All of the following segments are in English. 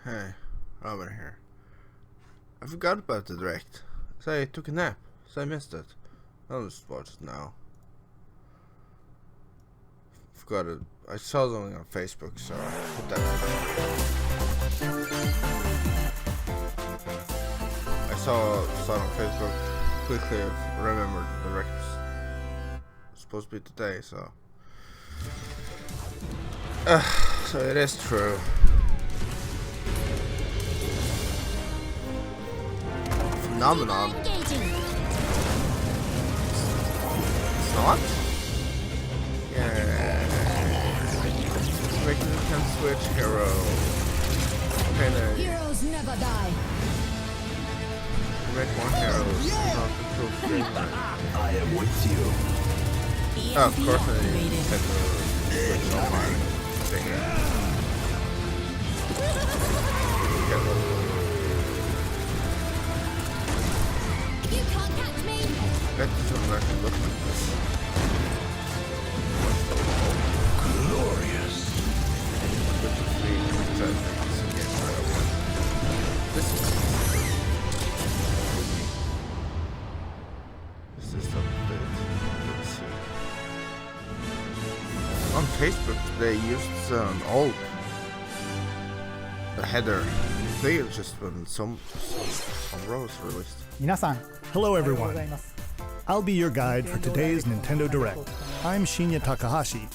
Hey, over here. I forgot about the direct. So I took a nap, so I missed it. I'll just watch it now. Forgot it. I saw something on Facebook, so I put that. I saw it on Facebook. Quickly remembered the direct was supposed to be today, so. So it is true. Phenomenon. It's not? Yeah. Making the 10 switch hero. Okay, there. Heroes never die. Make more heroes. Not improve game rate. I am with you. Oh, of course I need to take the switch on my finger. You can't catch me. That doesn't actually look like this. Glorious. Which is the exact things again right away. This is something. Let's see. On Facebook they used an old header. They just when some rows released. 皆さん Hello おはようご everyone. ざいます I'll be your guide for today's Nintendo Direct. I'm Shinya Takahashi.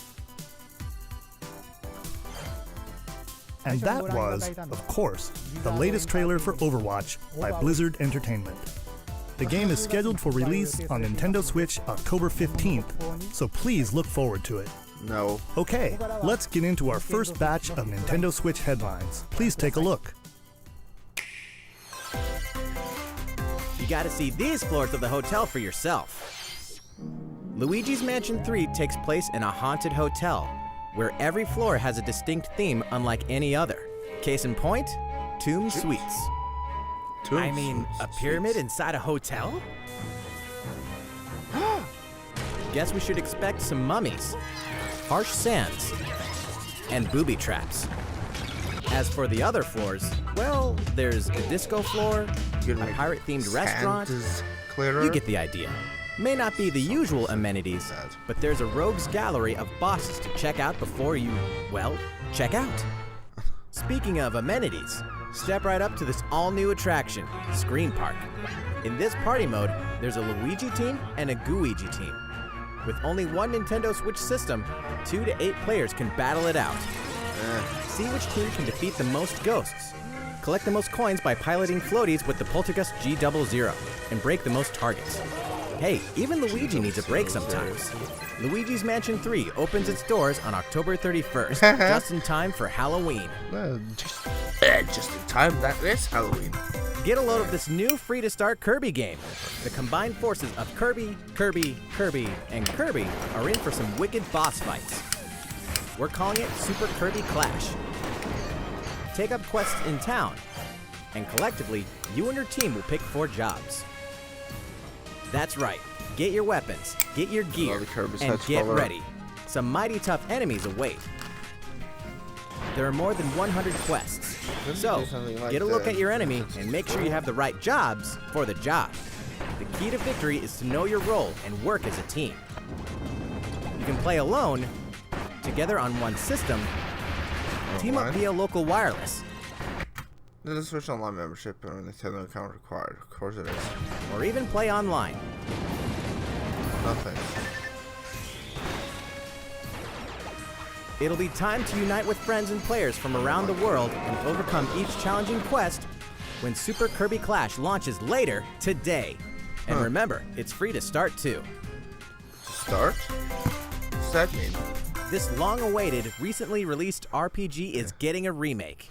And that was, of course, the latest trailer for Overwatch by Blizzard Entertainment. The game is scheduled for release on Nintendo Switch October 15th, so please look forward to it. No. Okay, let's get into our first batch of Nintendo Switch headlines. Please take a look. You gotta see these floors of the hotel for yourself. Luigi's Mansion 3 takes place in a haunted hotel, where every floor has a distinct theme unlike any other. Case in point, Tomb Suites. I mean, a pyramid inside a hotel? Guess we should expect some mummies, harsh sands, and booby traps. As for the other floors, well, there's a disco floor, a pirate-themed restaurant. You get the idea. May not be the usual amenities, but there's a rogues gallery of bosses to check out before you, well, check out. Speaking of amenities, step right up to this all-new attraction, Screen Park. In this party mode, there's a Luigi team and a Gooigi team. With only one Nintendo Switch system, 2 to 8 players can battle it out. See which team can defeat the most ghosts. Collect the most coins by piloting floaties with the Poltergust G00 and break the most targets. Hey, even Luigi needs a break sometimes. Luigi's Mansion 3 opens its doors on October 31st, just in time for Halloween. Just in time, that is Halloween. Get a load of this new free-to-start Kirby game. The combined forces of Kirby, and Kirby are in for some wicked boss fights. We're calling it Super Kirby Clash. Take up quests in town, and collectively, you and your team will pick 4 jobs. That's right, get your weapons, get your gear, and get ready. Some mighty tough enemies await. There are more than 100 quests, so get a look at your enemy and make sure you have the right jobs for the job. The key to victory is to know your role and work as a team. You can play alone, together on one system, team up via local wireless, The Switch Online membership and Nintendo account required. Of course it is. or even play online. Nothing. It'll be time to unite with friends and players from around the world and overcome each challenging quest when Super Kirby Clash launches later today. And remember, it's free to start too. Start? What's that mean? This long-awaited, recently released RPG is getting a remake.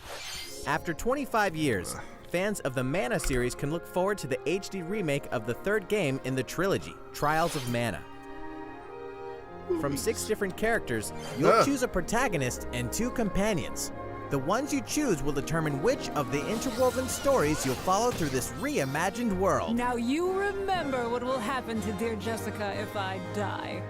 After 25 years, fans of the Mana series can look forward to the HD remake of the third game in the trilogy, Trials of Mana. From 6 different characters, you'll choose a protagonist and 2 companions. The ones you choose will determine which of the interwoven stories you'll follow through this reimagined world. Now you remember what will happen to dear Jessica if I die.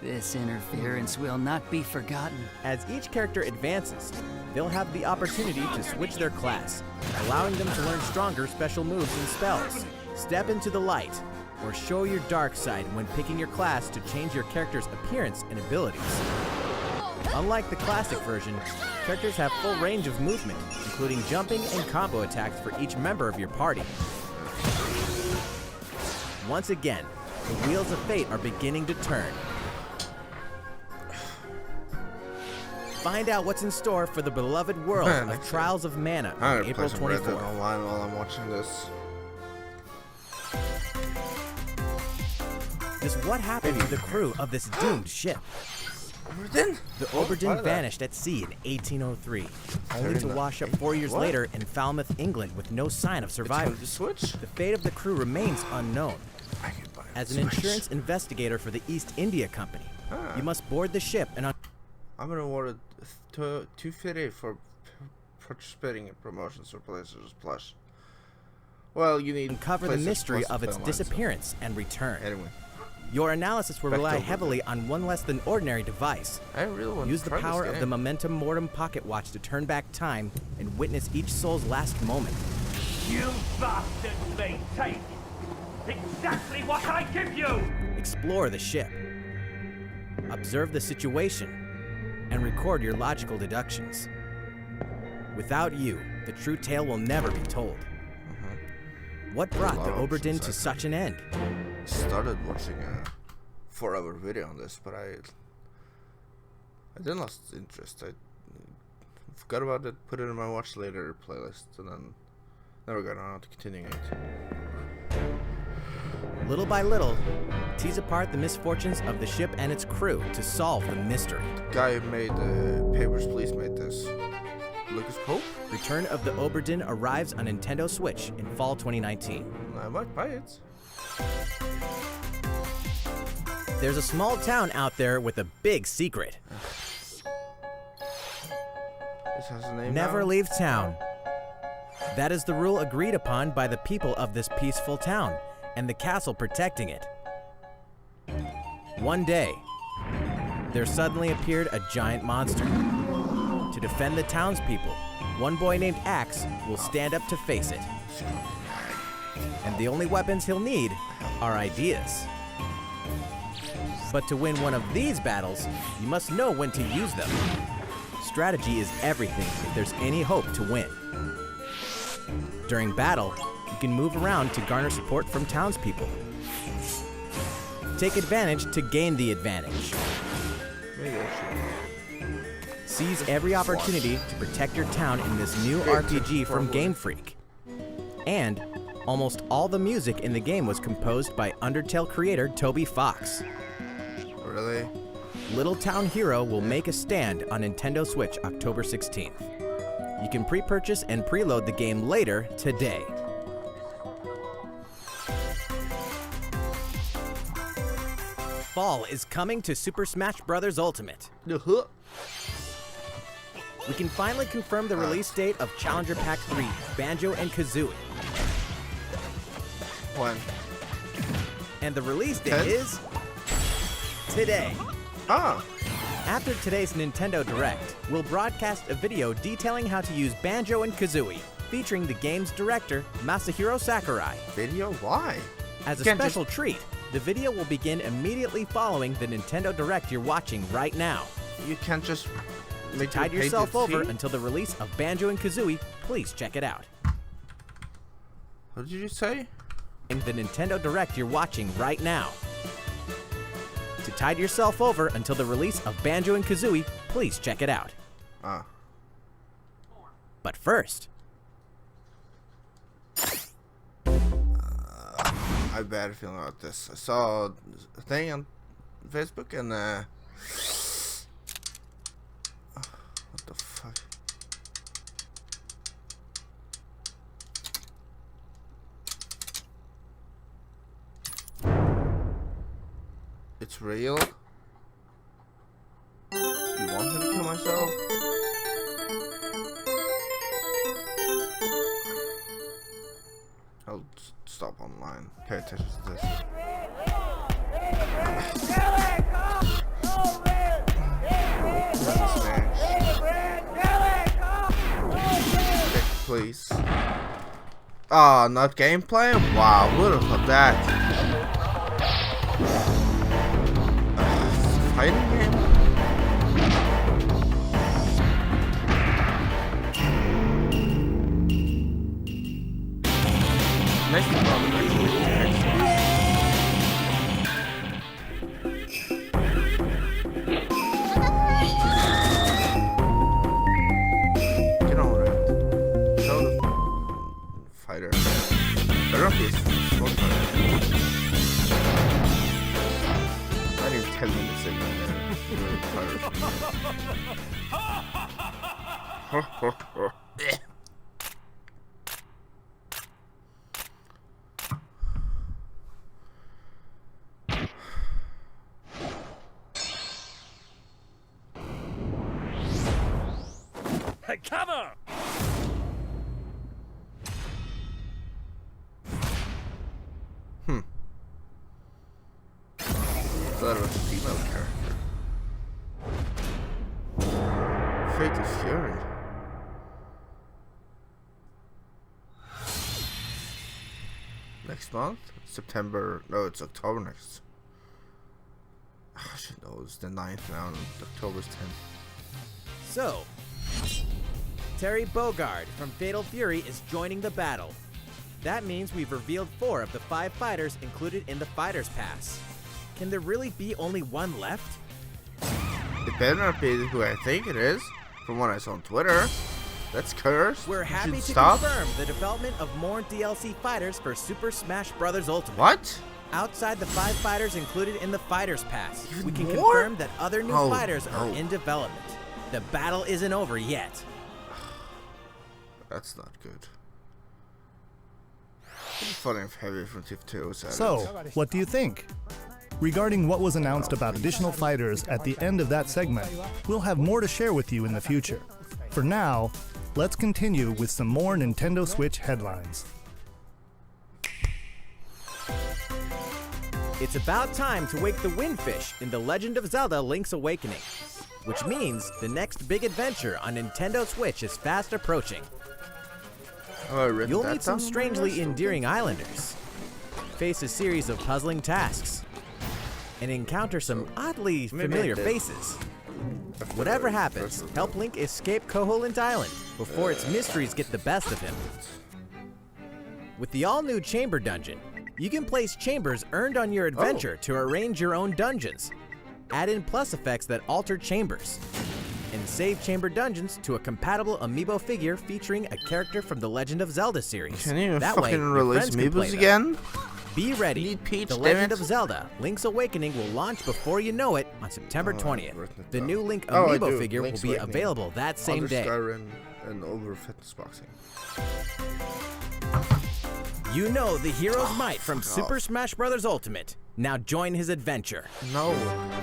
This interference will not be forgotten. As each character advances, they'll have the opportunity to switch their class, allowing them to learn stronger special moves and spells. Step into the light, or show your dark side when picking your class to change your character's appearance and abilities. Unlike the classic version, characters have full range of movement, including jumping and combo attacks for each member of your party. Once again, the wheels of fate are beginning to turn. Find out what's in store for the beloved world of Trials of Mana I'm on gonna April play some Red Dead 24th. Online while I'm watching this. Just what happened to the crew of this doomed ship? Oberdin? The Why Oberdin that? vanished at sea in 1803, only to wash up 4 years What? later in Falmouth, England with no sign of It's on the survivors. Switch? The fate of the crew remains unknown. I can buy As the an Switch. insurance investigator for the East India Company, Ah. you must board the ship and I'm gonna award to 250 for participating in promotions for PlayStation Plus. Well, you need uncover the PlayStation mystery Plus to of its play online, so- disappearance and return. Anyway, Your analysis will Back to rely Oberdin. heavily on one less than ordinary device. I really want Use to the try power this of game. the Momentum Mortem pocket watch to turn back time and witness each soul's last moment. You bastards may take exactly what I give you! Explore the ship. Observe the situation and record your logical deductions. Without you, the true tale will never be told. What brought the lot of Oberdin options, to actually. such an end? Started watching a 4-hour video on this, but I then lost interest. I forgot about it, put it in my watch later playlist, and then never got around to continuing it. Little by little, tease apart the misfortunes of the ship and its crew to solve the mystery. Guy who made Papers, Please made this. Lucas Pope? Return of the Oberdin arrives on Nintendo Switch in fall 2019. I might buy it. There's a small town out there with a big secret. This has a name Never now? leave town. That is the rule agreed upon by the people of this peaceful town and the castle protecting it. One day, there suddenly appeared a giant monster. To defend the townspeople, one boy named Axe will stand up to face it. And the only weapons he'll need are ideas. But to win one of these battles, you must know when to use them. Strategy is everything if there's any hope to win. During battle, you can move around to garner support from townspeople. Take advantage to gain the advantage. Maybe I should. Seize every opportunity to protect your town in this new RPG from Game Freak. And almost all the music in the game was composed by Undertale creator Toby Fox. Really? Little Town Hero will make a stand on Nintendo Switch October 16th. You can pre-purchase and preload the game later today. Fall is coming to Super Smash Bros. Ultimate. Uh-huh. We can finally confirm the release date of Challenger Pack 3, Banjo and Kazooie. When? And the release date 10th? is today. Ah! After today's Nintendo Direct, we'll broadcast a video detailing how to use Banjo and Kazooie, featuring the game's director, Masahiro Sakurai. Video? Why? As a Can't special treat, the video will begin immediately following the Nintendo Direct you're watching right now. You can't just make Tide your yourself painted over feet? until the release of Banjo and Kazooie. Please check it out. What did you say? In the Nintendo Direct you're watching right now. To tide yourself over until the release of Banjo and Kazooie, please check it out. Ah. But first, I have a bad feeling about this. I saw a thing on Facebook and what the fuck? It's real? You want me to kill myself? I'll stop online. Pay attention to this. please. Oh, not gameplay? Wow, would have thought that. Fighting game? Next one, get on with it. Show the fighter. Better not be a small fighter. I need 10 minutes in there. Cover! Thought it was a female character. Fatal Fury. Next month? September. No, it's October next. I should know. It's the 9th now, and October's 10th. So, Terry Bogard from Fatal Fury is joining the battle. That means we've revealed 4 of the 5 fighters included in the Fighters Pass. Can there really be only one left? It better not be who I think it is, from what I saw on Twitter. That's cursed. We're You happy should to stop. confirm the development of more DLC fighters for Super Smash Bros. Ultimate. What? Outside the 5 fighters included in the Fighters Pass, Even we can more? confirm that other new Oh, fighters are no. in development. The battle isn't over yet. That's not good. It'd be funny if Heavy from Tiff 2 was added. So, what do you think? Regarding what was announced about additional fighters at the end of that segment, we'll have more to share with you in the future. For now, let's continue with some more Nintendo Switch headlines. It's about time to wake the Windfish in The Legend of Zelda Link's Awakening, which means the next big adventure on Nintendo Switch is fast approaching. Have I written You'll that meet some down on my strangely list? endearing islanders, face a series of puzzling tasks, and encounter some oddly maybe I familiar did. faces. After Whatever the happens, rest of help them. Link escape Koholint Island before its mysteries get the best of him. With the all-new Chamber Dungeon, you can place chambers earned on your adventure to arrange your own dungeons, add in plus effects that alter chambers, and save chamber dungeons to a compatible amiibo figure featuring a character from the Legend of Zelda series. Can you That way, fucking your release friends can play Amiibos them. again? Be ready. Need Peach, The damn Legend it. of Zelda Link's Awakening will launch before you know it on September Oh, I've 20th. written it The down. new Link Oh, I amiibo do. figure Link's will be Awakening. available that same Under day. Skyrim and over fitness boxing. You know the hero's might from fuck Super off. Smash Bros. Ultimate. Now join his adventure. No.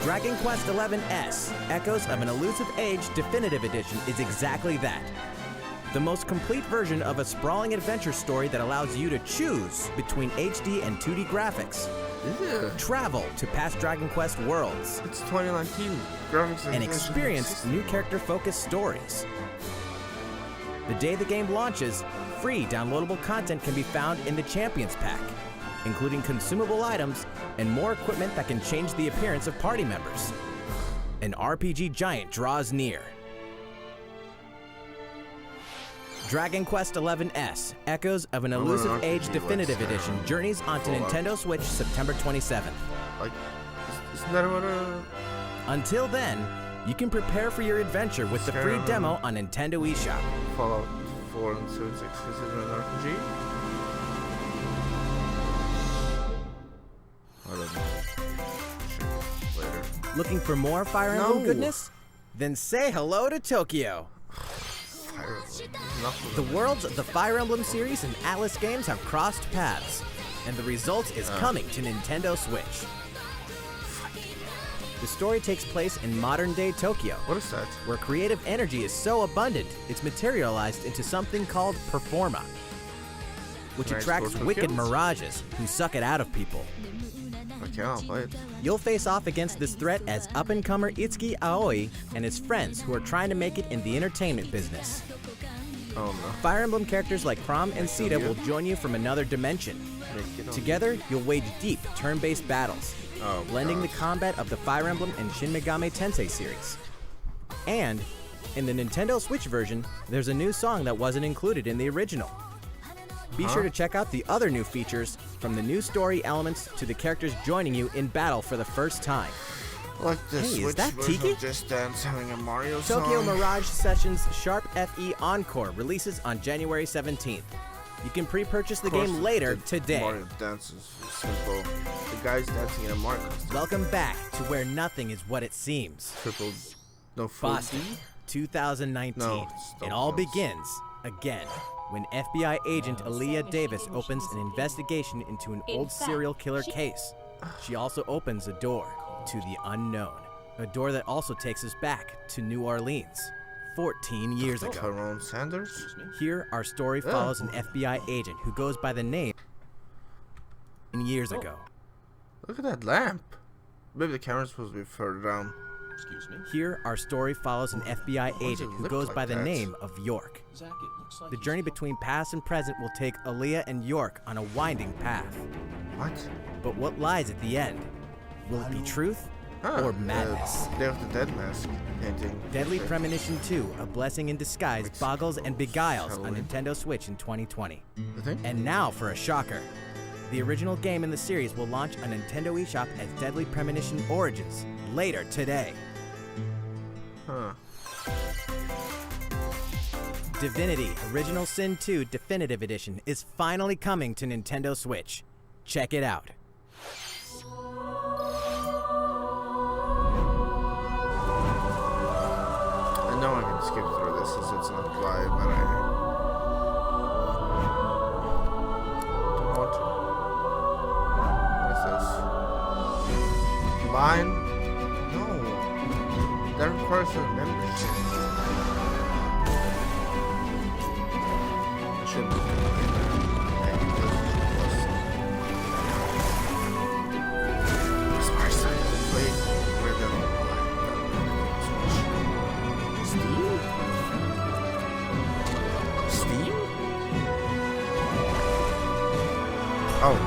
Dragon Quest XI S, Echoes of an Elusive Age Definitive Edition is exactly that. The most complete version of a sprawling adventure story that allows you to choose between HD and 2D graphics, Yeah. travel to past Dragon Quest worlds, It's 2019. Graphics and experience new character-focused stories. The day the game launches, free downloadable content can be found in the Champions Pack, including consumable items and more equipment that can change the appearance of party members. An RPG giant draws near. Dragon Quest XI S, Echoes of an Oh, Elusive an Age RPG Definitive like, Edition journeys onto full on. Nintendo Switch September 27th. Like, isn't that what Until then, you can prepare for your adventure with the free Skyrim. demo on Nintendo eShop. Fallout 4 and 76 is an RPG? I don't know. Shit, later. Looking for more Fire Emblem No. goodness? Then say hello to Tokyo. Fire Emblem. Enough of The it. worlds of the Fire Emblem series and Atlas games have crossed paths, and the result is coming to Nintendo Switch. The story takes place in modern-day Tokyo, What is that? where creative energy is so abundant it's materialized into something called Performa, which Can I attracts explore wicked Tokyo? mirages who suck it out of people. Okay, I'll play it. You'll face off against this threat as up-and-comer Itsuki Aoi and his friends who are trying to make it in the entertainment business. Oh no. Fire Emblem characters like Chrom and Sita will join you from another dimension. Together, you'll wage deep, turn-based battles, blending the combat of the Fire Emblem and Shin Megami Tensei series. And, in the Nintendo Switch version, there's a new song that wasn't included in the original. Be sure to check out the other new features, from the new story elements to the characters joining you in battle for the first time. Like the Hey, is Switch that version Tiki? of Just Dance having a Mario song. Tokyo Mirage Sessions Sharp FE Encore releases on January 17th. You can pre-purchase the Of course, game later the today. Mario dance is simple. The guy's dancing in a Mario costume. Welcome back to where nothing is what it seems. Triple, no food. Boston, 2019. No, it's It all Don't begins again when FBI agent Aaliyah Davis opens an investigation into an old serial killer case. She also opens a door to the unknown, a door that also takes us back to New Orleans 14 years ago. Tyrone Sanders? Here, our story follows an FBI agent who goes by the name years ago. Look at that lamp. Maybe the camera's supposed to be further down. Here, our story follows an FBI does agent it who look goes like by the that? name of York. The journey between past and present will take Aaliyah and York on a winding path. What? But what lies at the end? Will it be truth or madness? Day of the Dead mask painting. Deadly Premonition 2, A Blessing in Disguise, It's boggles and beguiles on Halloween. Nintendo Switch in 2020. You think? And now for a shocker. The original game in the series will launch on Nintendo eShop as Deadly Premonition Origins later today. Huh. Divinity Original Sin 2 Definitive Edition is finally coming to Nintendo Switch. Check it out. I know I can skip through this since it's not live, but I don't want to. What is this? Mine? No. That requires a membership. I should be Steam? Oh.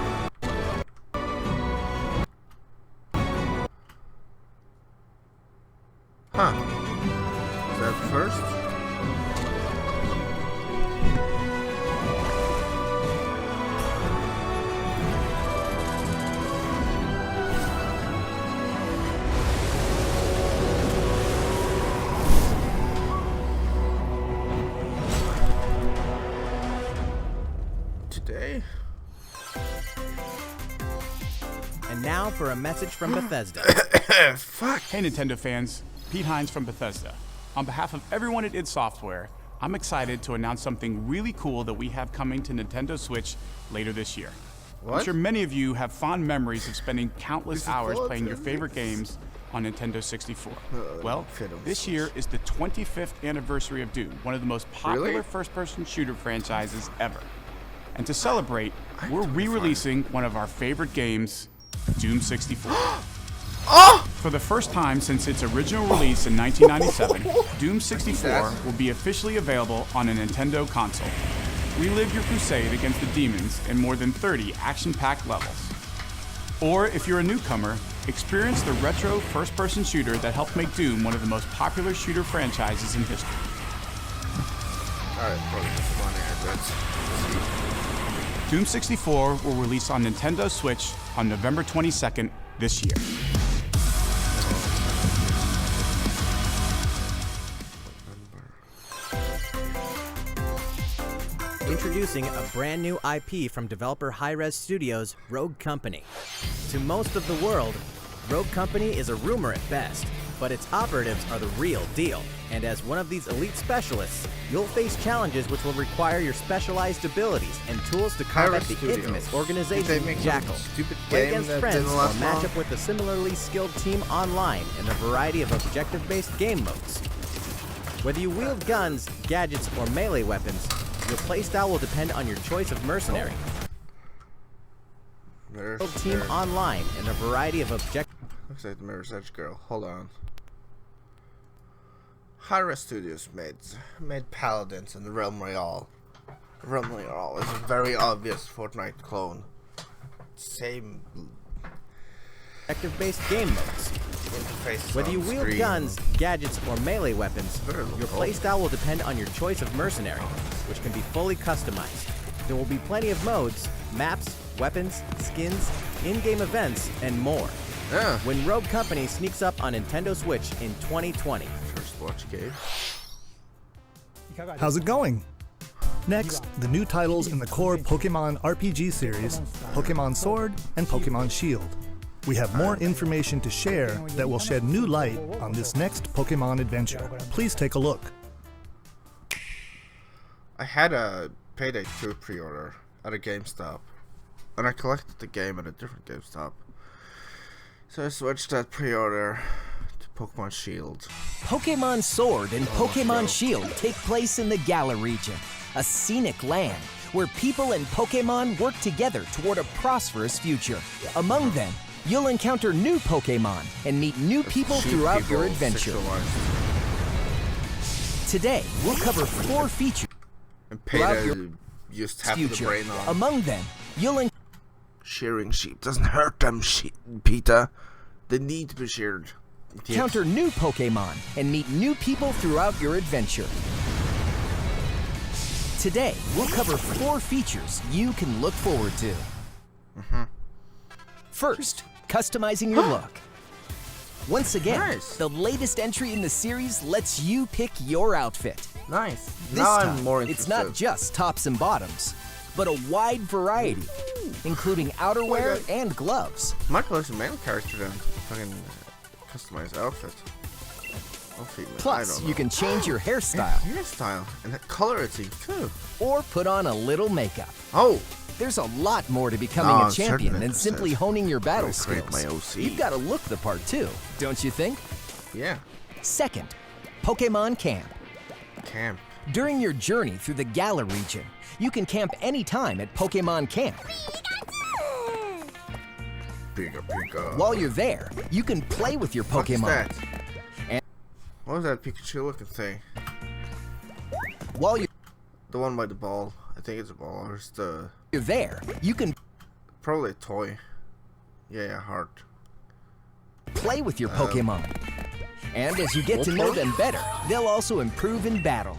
Huh. Is that first? Today? And now for a message from Bethesda. Fuck. Hey Nintendo fans, Pete Hines from Bethesda. On behalf of everyone at id Software, I'm excited to announce something really cool that we have coming to Nintendo Switch later this year. What? I'm sure many of you have fond memories of spending countless Is it hours called playing your Nintendo? favorite games on Nintendo 64. Well, Fiddle this Switch. year is the 25th anniversary of Doom, one of the most popular Really? first-person shooter franchises ever. And to celebrate, we're totally re-releasing one of our favorite games, Doom 64. Oh! For the first time since its original release in 1997, Doom 64 will be officially available on a Nintendo console. Relive your crusade against the demons in more than 30 action-packed levels. Or if you're a newcomer, experience the retro first-person shooter that helped make Doom one of the most popular shooter franchises in history. Alright, probably just one address. Doom 64 will release on Nintendo Switch on November 22nd this year. Introducing a brand new IP from developer Hi-Rez Studios, Rogue Company. To most of the world, Rogue Company is a rumor at best, but its operatives are the real deal. And as one of these elite specialists, you'll face challenges which will require your specialized abilities and tools to combat Hi-Rez the Studios. infamous Did they organization make some Jackal. stupid Play game against that friends didn't or last match long? up with a similarly skilled team online in a variety of objective-based game modes. Whether you wield guns, gadgets, or melee weapons, your playstyle will depend on your choice of mercenary. Mirror's Build team Edge. online in a variety of objectives. Looks like the Mirror's Edge girl. Hold on. Hi-Rez Studios made Paladins and Realm Royale. Realm Royale is a very obvious Fortnite clone. Same Objective-based game modes. interface. Whether on you wield screen. guns, gadgets, or melee weapons, Very your cool. playstyle will depend on your choice of mercenary, which can be fully customized. There will be plenty of modes, maps, weapons, skins, in-game events, and more. Yeah. When Rogue Company sneaks up on Nintendo Switch in 2020. First watch game. How's it going? Next, the new titles in the core Pokemon RPG series, Pokemon Sword and Pokemon Shield. We have more information to share that will shed new light on this next Pokemon adventure. Please take a look. I had a Payday 2 pre-order at a GameStop, and I collected the game at a different GameStop. So I switched that pre-order to Pokemon Shield. Pokemon Sword and Pokemon Shield take place in the Galar region, a scenic land where people and Pokemon work together toward a prosperous future. Among them, you'll encounter new Pokemon and meet new people Sheep throughout people your adventure. sexualized. Today, we'll cover 4 features And throughout Payday your used half of the future. brain on. Among them, you'll Shearing sheep doesn't hurt them, Peter. They need to be sheared. encounter new Pokemon and meet new people throughout your adventure. Today, we'll cover 4 features you can look forward to. First, customizing your look. Once again, Nice. the latest entry in the series lets you pick your outfit. Nice. This Now time, I'm more it's interested. not just tops and bottoms, but a wide variety, including outerwear God. and gloves. Michael is the main character then. Fucking customize outfit. Outfit, I Plus, don't you know. can change your hairstyle Hairstyle and the color it seems too. or put on a little makeup. Oh, There's a lot more to becoming No, a I'm champion certainly than simply interested. honing your battle Gotta create skills. my OC. You've got to look the part too, don't you think? yeah. Second, Pokemon Camp. Camp. During your journey through the Galar region, you can camp anytime at Pokemon Camp. Pika. While you're there, you can play with your What is Pokemon. that? And- What was that Pikachu looking thing? While you're The one by the ball. I think it's a ball. Or it's the there, you can probably a toy. Yeah, heart. play with your Pokemon. And as you get to know them better, they'll also improve in battle.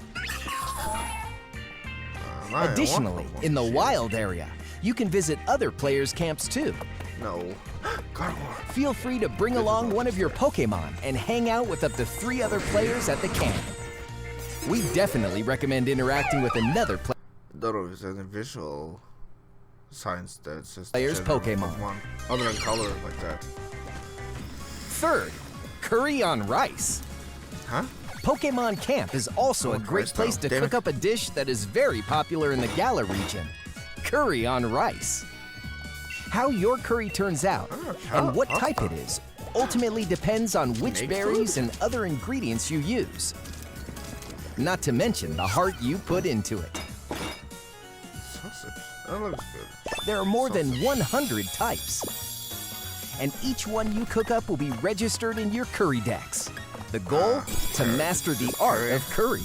Additionally, in the wild area, you can visit other players' camps too. No. Gardevoir. Feel free to bring along one of your Pokemon and hang out with up to 3 other players at the camp. We definitely recommend interacting with another player. I don't know if there's any visual signs that says the Player's general Pokemon. Other than color like that. Third, curry on rice. Huh? Pokemon Camp is also a Oh, great Christ, place no. to Damn cook it. up a dish that is very popular in the Galar region. Curry on rice. How your curry turns out and what type it is ultimately depends on which Make berries food? and other ingredients you use. Not to mention the heart you put into it. Sausage. That looks good. There are more than 100 types. And each one you cook up will be registered in your curry decks. The goal? To master the art of curry.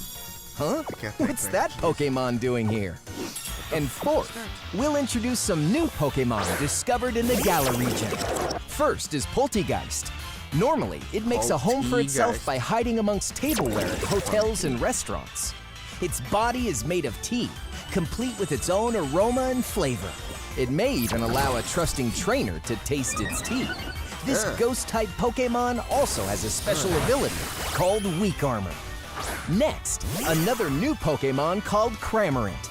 Huh? can't think What's right. that Pokemon doing here? And fourth, we'll introduce some new Pokemon discovered in the Galar region. First is Poltegeist. Normally, it makes a home for itself Poltegeist. by hiding amongst tableware at hotels and restaurants. Its body is made of tea, complete with its own aroma and flavor. It may even allow a trusting trainer to taste its tea. This ghost-type Pokemon also has a special ability called Weak Armor. Next, another new Pokemon called Cramorant.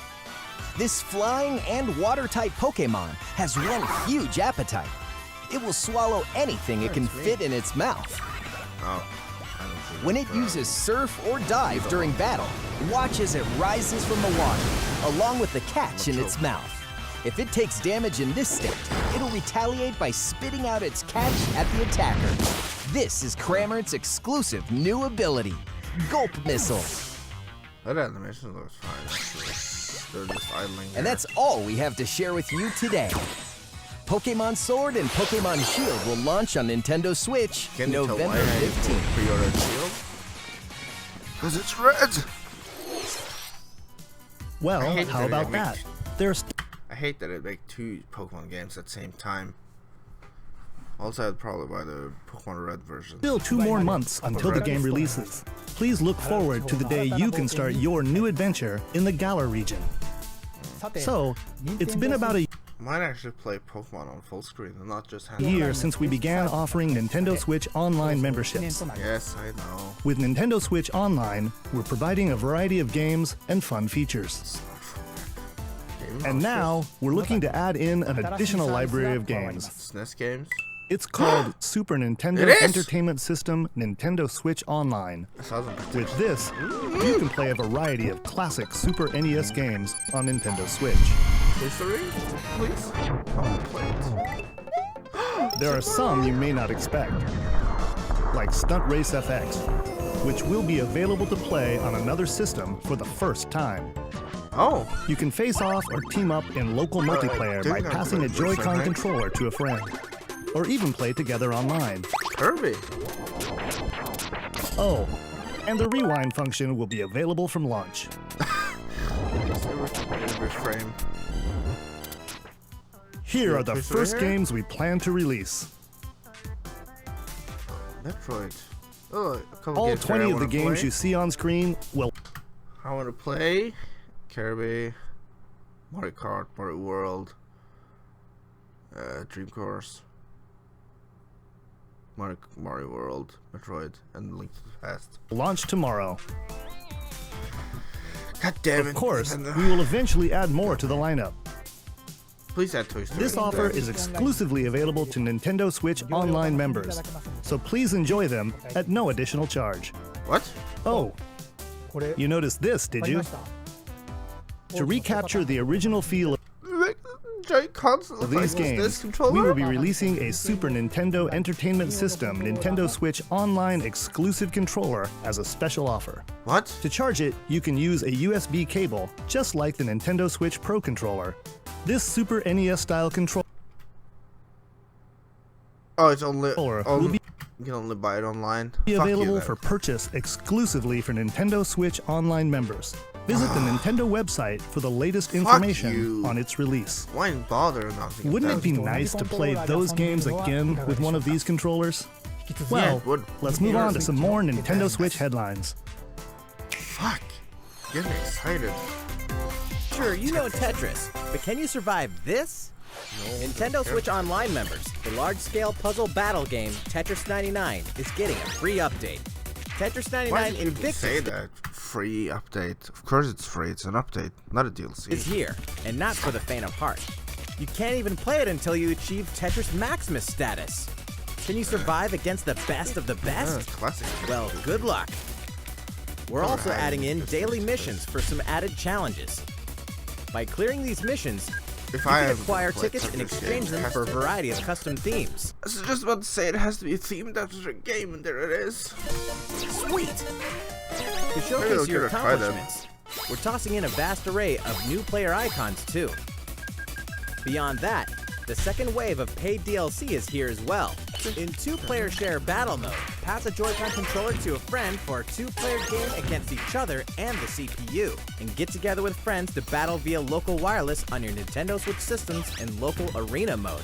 This flying and water-type Pokemon has one huge appetite. It will swallow anything it can fit in its mouth. Oh. When it uses Surf or Dive during battle, watch as it rises from the water, along with the catch in its mouth. If it takes damage in this state, it'll retaliate by spitting out its catch at the attacker. This is Cramorant's exclusive new ability, Gulp Missile. That animation looks fine, actually. They're just idling And there. that's all we have to share with you today. Pokemon Sword and Pokemon Shield will launch on Nintendo Switch Can you tell November why I 15th. pre-ordered Shield? Because it's red! Well, I hate how that about it that? makes- There's I hate that it make 2 Pokemon games at the same time. Also, I'd probably buy the Pokemon Red version. still 2 more months until the game releases. Please look forward to the day you can start your new adventure in the Galar region. So, it's been about a Might actually play Pokemon on full screen and not just hand. year since we began offering Nintendo Switch Online memberships. Yes, I know. With Nintendo Switch Online, we're providing a variety of games and fun features. And now, we're looking to add in an additional library of games. SNES games? It's called Super Nintendo It is? Entertainment System Nintendo Switch Online. With this, you can play a variety of classic Super NES games on Nintendo Switch. History? Please? Oh, play it. There are some you may not expect, like Stunt Race FX, which will be available to play on another system for the first time. Oh, You can face off or team up in local multiplayer by passing a Joy-Con controller to a friend, or even play together online. Kirby. Oh, and the rewind function will be available from launch. Every frame. Here are the Toy Story first here? games we plan to release. Metroid. Oh, a couple All games 20 I of the wanna games play. you see on screen will I want to play Kirby, Mario Kart, Mario World, Dream Course, Mario World, Metroid, and Link to the Past. launch tomorrow. God damn it! Of course, Nintendo. we will eventually add more to the lineup. Please add Toy Story. This offer is exclusively available to Nintendo Switch Online members, so please enjoy them at no additional charge. What? Oh, you noticed this, did you? To recapture the original feel Giant console of these games, we will be releasing a Super Nintendo Entertainment System Nintendo Switch Online exclusive controller as a special offer. What? To charge it, you can use a USB cable, just like the Nintendo Switch Pro controller. This Super NES-style controller Oh, it's only. will be You can only buy it online. be Fuck you, available then. for purchase exclusively for Nintendo Switch Online members. Visit the Nintendo website for the latest information you. on its release. Why bother announcing? Wouldn't it be that? nice to play those games again with one of these controllers? Yeah, Well, it would. let's move on to some more Nintendo Switch headlines. Fuck. Get me excited. Sure, you know Tetris, but can you survive this? Nintendo Switch Online members, the large-scale puzzle battle game Tetris 99 is getting a free update. Tetris Why 99 did people Invictus say that? Free update. Of course it's free. It's an update, not a DLC. is here, and not for the faint of heart. You can't even play it until you achieve Tetris Maximus status. Can you survive against the best of the best? Classic. Well, good luck. We're also Alright, adding in let's daily do missions for some added challenges. By clearing these missions, If you I can haven't acquire played tickets and Tetris exchange games, them it has for a to- variety of custom themes. I was just about to say it has to be themed after a game, and there it is. Sweet! To Maybe I'll showcase your give it a try then. accomplishments, we're tossing in a vast array of new player icons too. Beyond that, the second wave of paid DLC is here as well. In two-player share battle mode, pass a Joy-Con controller to a friend for a two-player game against each other and the CPU, and get together with friends to battle via local wireless on your Nintendo Switch systems in local arena mode.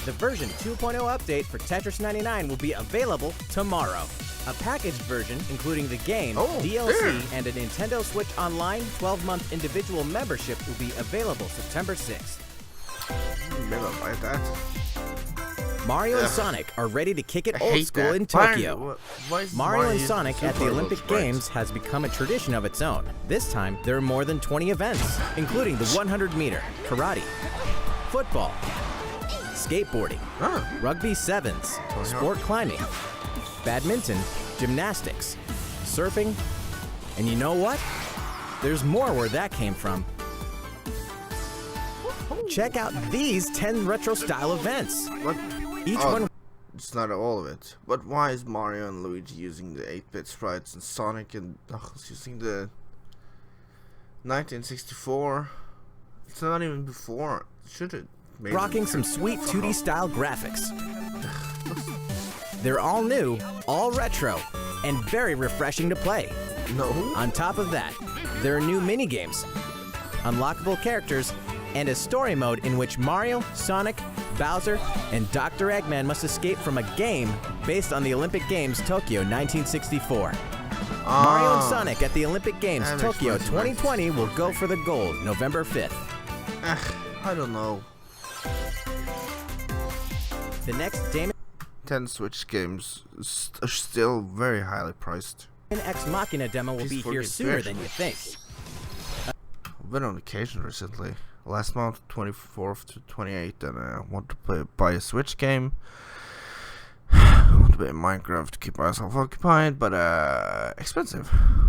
The version 2.0 update for Tetris 99 will be available tomorrow. A packaged version, including the game, DLC, there. and a Nintendo Switch Online 12-month individual membership will be available September 6th. Maybe I'll buy that. Mario and Ugh. Sonic are ready to kick it I old hate school that. in Why- Tokyo. why is Mario and Mario Sonic at the Super Olympic looks great? Games has become a tradition of its own. This time, there are more than 20 events, including the 100-meter, karate, football, skateboarding, rugby sevens, sport climbing, badminton, gymnastics, surfing, and you know what? There's more where that came from. Check out these 10 retro-style events. What? Each Oh, one It's not all of it. But why is Mario and Luigi using the 8-bit sprites and Sonic and Knuckles using the 1964? It's not even before. Should it? Maybe. rocking some sweet 2D style graphics. They're all new, all retro, and very refreshing to play. No. On top of that, there are new minigames, unlockable characters, and a story mode in which Mario, Sonic, Bowser, and Dr. Eggman must escape from a game based on the Olympic Games Tokyo 1964. Mario and Sonic at the Olympic Games that Tokyo makes more sense. 2020 will go for the gold November 5th. I don't know. The next Damon 10 Switch games are still very highly priced. Ex Machina demo will be Peaceful here games, sooner actually. than you think. I've been on vacation recently. Last month, 24th to 28th, and I want to buy a Switch game. I want to play Minecraft to keep myself occupied, but expensive.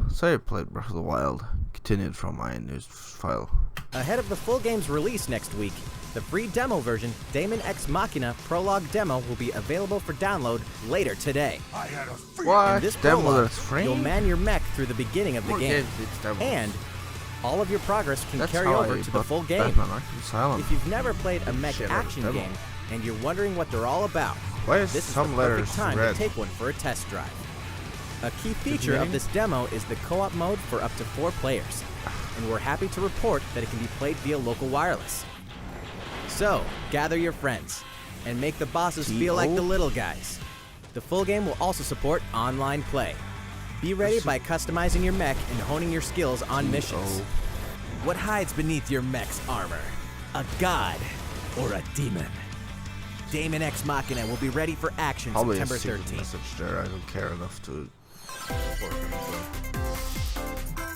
So I played Breath of the Wild. Continued from my news file. Ahead of the full game's release next week, the free demo version, Daemon X Machina Prologue Demo, will be available for download later today. What? In this Demo prologue, that's free? you'll man your mech through the beginning of the More game, games need demos. and all of your progress can That's carry how over I to the bought full game. Batman Arkham Asylum. If you've never played a mech Shit, action demo. game and you're wondering what they're all about, Why is this is some the letters perfect time red? to take one for a test drive. A key feature of this demo is the co-op mode for up to 4 players, and we're happy to report that it can be played via local wireless. So, gather your friends, and make the bosses feel like the little guys. The full game will also support online play. Be ready by customizing your mech and honing your skills on missions. What hides beneath your mech's armor? A god or a demon? Daemon X Machina will be ready for action Probably September a secret 13th. message there. I don't care enough to work on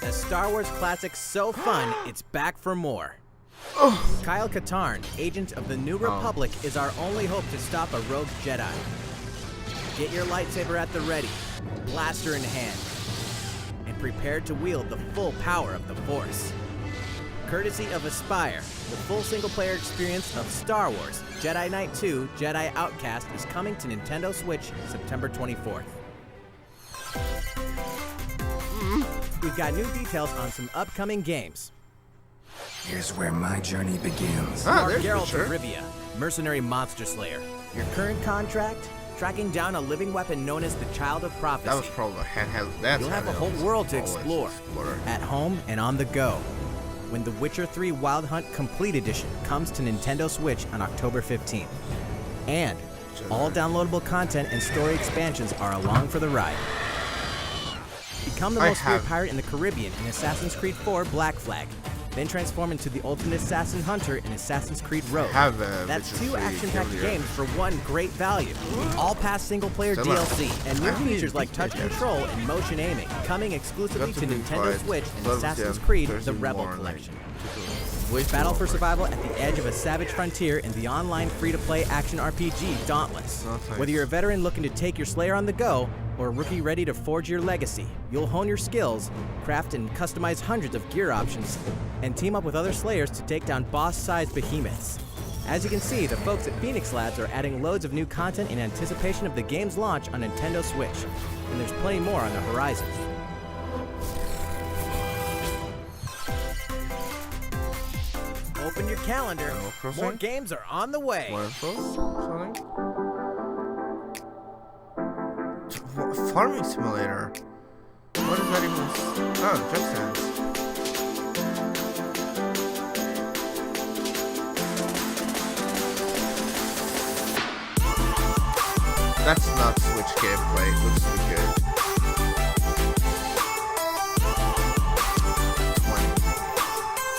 it. A Star Wars classic so fun, it's back for more. Kyle Katarn, agent of the New Republic, is our only hope to stop a rogue Jedi. Get your lightsaber at the ready, blaster in hand, and prepare to wield the full power of the Force. Courtesy of Aspire, the full single-player experience of Star Wars Jedi Knight 2 Jedi Outcast is coming to Nintendo Switch September 24th. We've got new details on some upcoming games. Here's where my journey begins. There's Geralt Witcher. of Rivia, Mercenary Monster Slayer. Your current contract? Tracking down a living weapon known as the Child of Prophecy. That was probably handheld. That's You'll have a handheld. whole world to Always explore, Explorer. at home and on the go, when The Witcher 3 Wild Hunt Complete Edition comes to Nintendo Switch on October 15th. And all downloadable content and story expansions are along for the ride. Become the most feared pirate in the Caribbean in Assassin's Creed 4 Black Flag. Then transform into the ultimate assassin hunter in Assassin's Creed Rogue. Have, That's Witcher 2 3 action-packed earlier. games for one great value. All past single-player Similar. DLC and new I haven't features even like beat touch it yet. control and motion aiming, coming exclusively Got to to be Nintendo quiet. Switch and Love Assassin's them. Creed: There's The even Rebel more, like, Collection. way too Battle long for right survival at the edge of a savage frontier in the online free-to-play action RPG Dauntless. Oh, thanks. Whether you're a veteran looking to take your Slayer on the go, or a rookie ready to forge your legacy, you'll hone your skills, craft and customize hundreds of gear options, and team up with other Slayers to take down boss-sized behemoths. As you can see, the folks at Phoenix Labs are adding loads of new content in anticipation of the game's launch on Nintendo Switch, and there's plenty more on the horizon. Open your calendar. Animal Crossing? More games are on the way. More info? Something? Farming simulator. What is that even? Oh, Just Dance. That's not Switch gameplay. It looks so good. 20.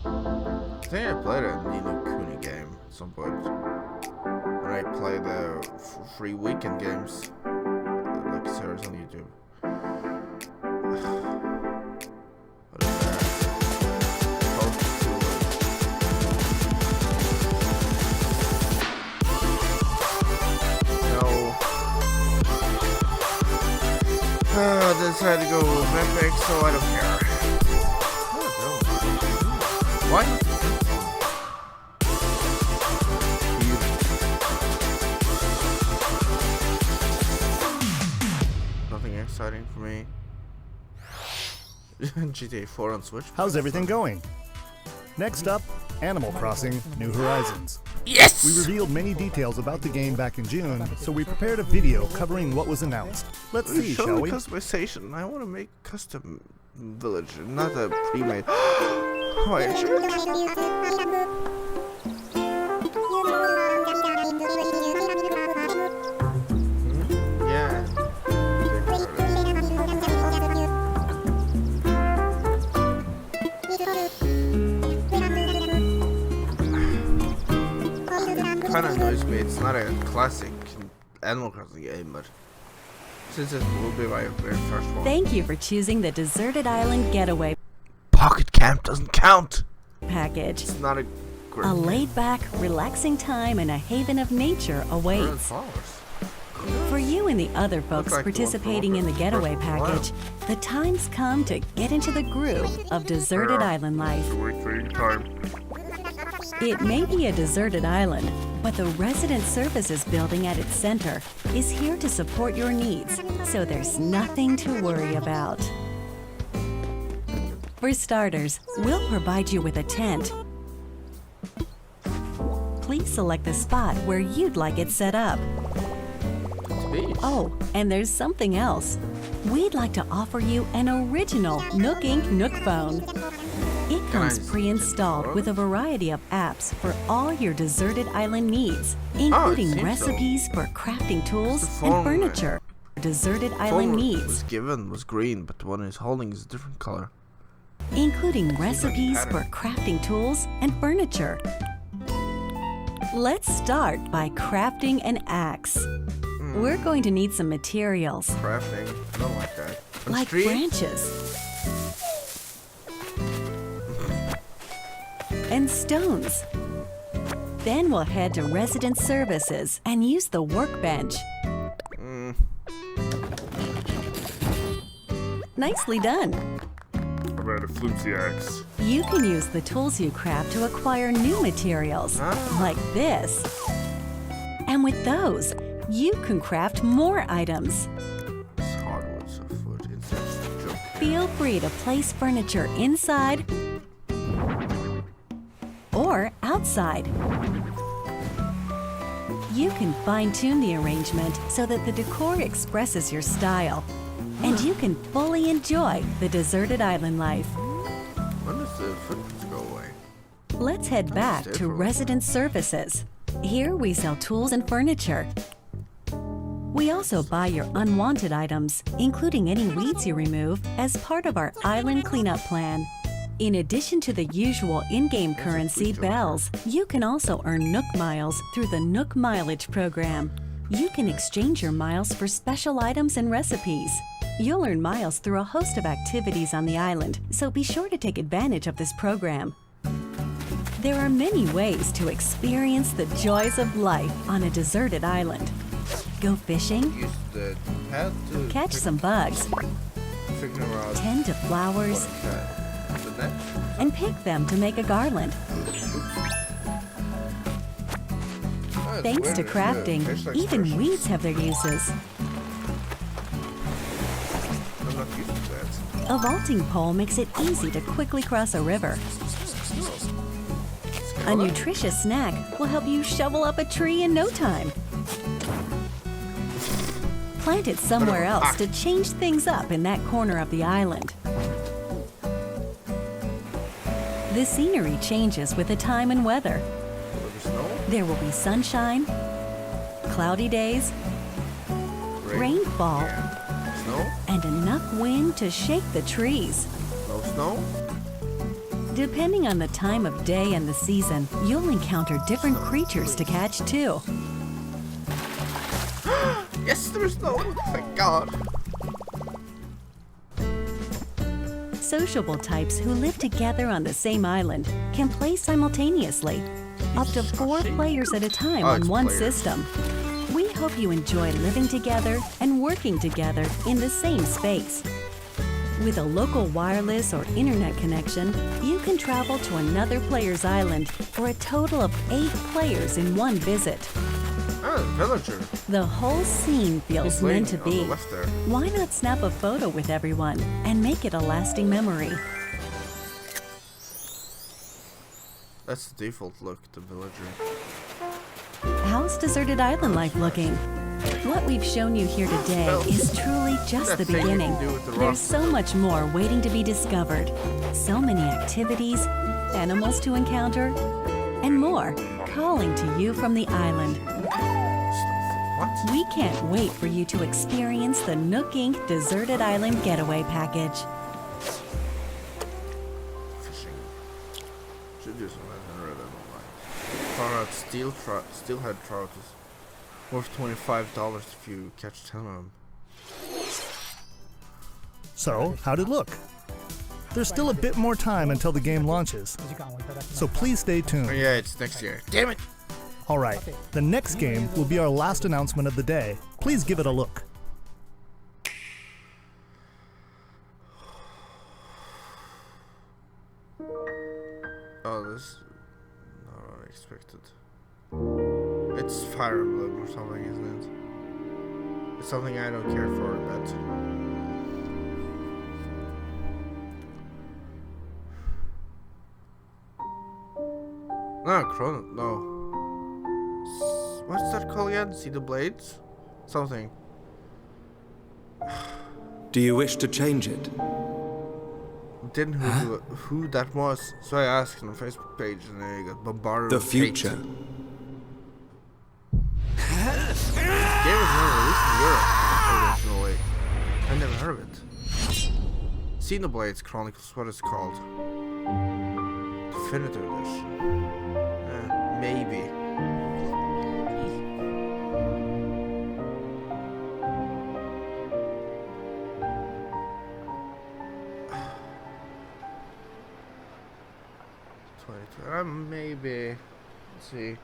I think I played a Ni no Kuni game at some point. When I play the free weekend games, like series on YouTube. What is that? Post No. I decided to go with Epic, so I don't care. What? Nothing exciting for me. GTA 4 on Switch. How's everything going? Next up, Animal Crossing New Horizons. Yes! We revealed many details about the game back in June, so we prepared a video covering what was announced. Let's see, Show shall the we? customization. I want to make custom village, not a pre-made. Oh, I yeah. Kind of annoys me. It's not a classic Animal Crossing game, but since it will be my very first one. Thank you for choosing the Deserted Island Getaway Pocket Camp doesn't count. package. It's not a great A laid-back, relaxing time and a haven of nature awaits. For you and the other folks like the one participating in the getaway package, the time's come to get into the groove of deserted island life. It may be a deserted island, but the Resident Services building at its center is here to support your needs, so there's nothing to worry about. For starters, we'll provide you with a tent. Please select the spot where you'd like it set up. Oh, and there's something else. We'd like to offer you an original Nook Inc. Nook phone. It comes pre-installed with a variety of apps for all your deserted island needs, including recipes for crafting tools and furniture. Deserted island needs, was green, but the one he's holding is a different color. including recipes for crafting tools and furniture. Let's start by crafting an axe. We're going to need some materials, Crafting, I don't like that. like branches and stones. Then we'll head to Resident Services and use the workbench. Nicely done. How about a flimsy axe? You can use the tools you craft to acquire new materials, like this. And with those, you can craft more items. Hardwoods of wood inside the joke. Feel free to place furniture inside or outside. You can fine-tune the arrangement so that the decor expresses your style, and you can fully enjoy the deserted island life. When does the footprints go away? Let's head back to Resident Services. Here we sell tools and furniture. We also buy your unwanted items, including any weeds you remove, as part of our island cleanup plan. In addition to the usual in-game currency, bells, you can also earn Nook Miles through the Nook Mileage program. You can exchange your miles for special items and recipes. You'll earn miles through a host of activities on the island, so be sure to take advantage of this program. There are many ways to experience the joys of life on a deserted island. Go fishing, Use the pad to catch some bugs, figure out tend to flowers, the net. and pick them to make a garland. Oh, it's Thanks to weird, crafting, tastes like even fish. weeds have their uses. I'm not used to that. A vaulting pole makes it easy to quickly cross a river. A nutritious snack will help you shovel up a tree in no time. Plant it somewhere else to change things up in that corner of the island. The scenery changes with the time and weather. There will be sunshine, cloudy days, rainfall, Snow? and enough wind to shake the trees. No snow? Depending on the time of day and the season, you'll encounter different creatures to catch too. Yes, there's snow. Thank God. Sociable types who live together on the same island can play simultaneously, up to 4 players at a time on one system. We hope you enjoy living together and working together in the same space. With a local wireless or internet connection, you can travel to another player's island for a total of 8 players in one visit. Oh, villager. The whole scene feels meant to be. There. Why not snap a photo with everyone and make it a lasting memory? That's the default look, the villager. How's Deserted Island life looking? What we've shown you here today is truly just the beginning. There's so much more waiting to be discovered. So many activities, animals to encounter, and more calling to you from the island. What? We can't wait for you to experience the Nook Inc. Deserted Island Getaway Package. Fishing. Should do something rather than online. Found out steelhead trout is worth $25 if you catch 10 of them. So, how'd it look? There's still a bit more time until the game launches, so please stay tuned. Oh yeah, it's next year. Damn it! Alright, the next game will be our last announcement of the day. Please give it a look. Oh, this is not unexpected. It's Fire Emblem or something, isn't it? It's something I don't care for, but... No. What's that called again? See the blades? Something. Do you wish to change it? Didn't who that was, so I asked on the Facebook page and I got bombarded The with future. hate. The game was never released in Europe originally. I never heard of it. Xenoblade Chronicles, what it's called. Definitive Edition. Maybe. Maybe. Let's see.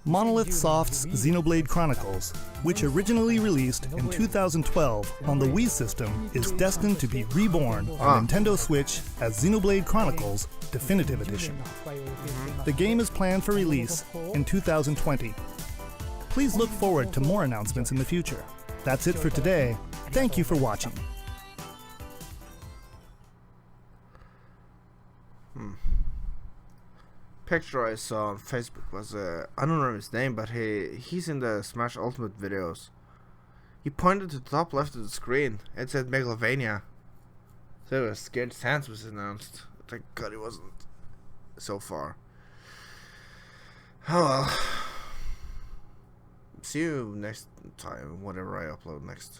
Monolith Soft's Xenoblade Chronicles, which originally released in 2012 on the Wii system, is destined to be reborn on Nintendo Switch as Xenoblade Chronicles Definitive Edition. The game is planned for release in 2020. Please look forward to more announcements in the future. That's it for today. Thank you for watching. Picture I saw on Facebook was I don't remember his name, but he's in the Smash Ultimate videos. He pointed to the top left of the screen. It said Megalovania. So I was scared Sans was announced. Thank God he wasn't so far. Oh well. See you next time, whatever I upload next.